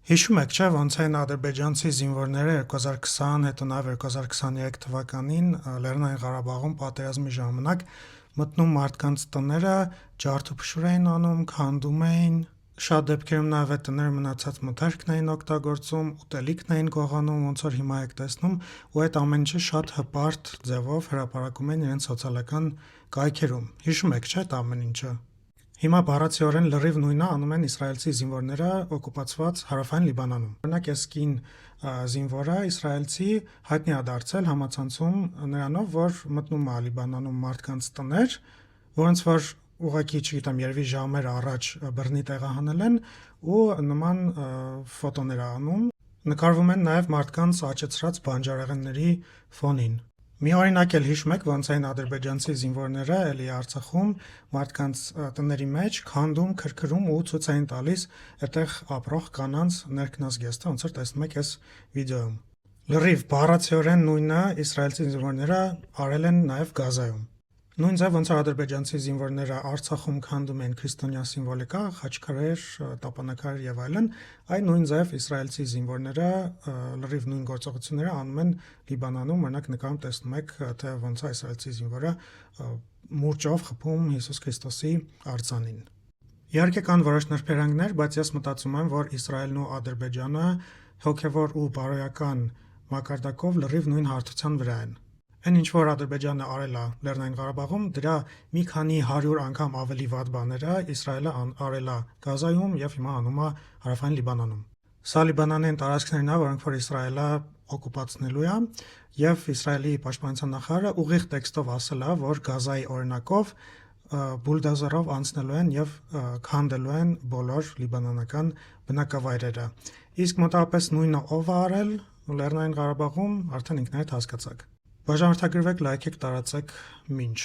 Հիշում եք, չէ՞, ոնց են ադրբեջանցի զինվորները 2020, հետո նաև 2023 թվականին Լեռնային Ղարաբաղում պատերազմի ժամանակ մտնում մարդկանց տները, ջարդուփշուր էին անում, քանդում էին, շատ դեպքերում նաև այդ տները մնացած մթերքն էին օգտագործում, ուտելիքն էին գողանում, ոնց որ հիմա եք տեսնում, ու այդ ամեն ինչը շատ հպարտ ձևով հրապարակում են իրենց սոցիալական կայքերում։ Հիշում եք, չէ՞, այդ ամեն ինչը։ Հիմա բառացիորեն լրիվ նույնը անում են իսրայելցի զինվորները օկուպացված Հարավային Լիբանանում։ Օրինակ այս կին զինվորը իսրայելցի հայտնի է դարձել համացանցում նրանով, որ մտնում է Լիբանանում մարդկանց տներ, որոնց որ ուղղակի, չգիտեմ, երևի ժամեր առաջ բռնի տեղահանել են ու նման ֆոտոներ է անում։ Նկարվում են նաև մարդկանց աճեցրած բանջարեղենների ֆոնին։ Մի օրինակ էլ հիշում եք, ոնց էին ադրբեջանցի զինվորները էլի Արցախում մարդկանց տների մեջ քանդում, քրքրում ու ցույց էին տալիս այդտեղ ապրող կանանց ներքնազգեստը, ոնց որ տեսնում եք այս վիդեոյում։ Լրիվ բառացիորեն նույնը իսրայելցի զինվորները արել են նաև Գազայում։ Նույն ձև ոնց որ ադրբեջանցի զինվորները Արցախում քանդում են քրիստոնյա սիմվոլիկա, խաչքարեր, տապանակար եւ այլն, այն նույն ձև իսրայելցի զինվորները լրիվ նույն գործողությունները անում են Լիբանանում, օրինակ նկարում տեսնում եք, թե ոնց է իսրայելցի զինվորը մուրճով խփում Հիսուս Քրիստոսի արձանին։ Իհարկե կան որոշ նրբերանգներ, բայց ես մտածում եմ, որ Իսրայելն ու Ադրբեջանը հոգևոր ու բարոյական մակարդակով լրիվ նույն հարթության վրա են։ Այն ինչ որ Ադրբեջանը արել է Լեռնային Ղարաբաղում, դրա մի քանի 100 անգամ ավելի վատ բաները Իսրայելը արել է Գազայում եւ հիմա անում է Հարավային Լիբանանում։ Սա Լիբանանային տարածքներն է, որոնք որ Իսրայելը օկուպացնելու է, եւ Իսրայելի պաշտպանության նախարարը ուղիղ տեքստով ասել է, որ Գազայի օրինակով բուլդոզերով անցնելու են եւ քանդելու են բոլոր լիբանանական բնակավայրերը։ Իսկ մոտավորապես նույնը ով է արել Լեռնային Ղարաբաղում, արդեն ինքներդ հասկացաք։ Բաժանորդագրվեք, լայքեք, տարածեք, մինչ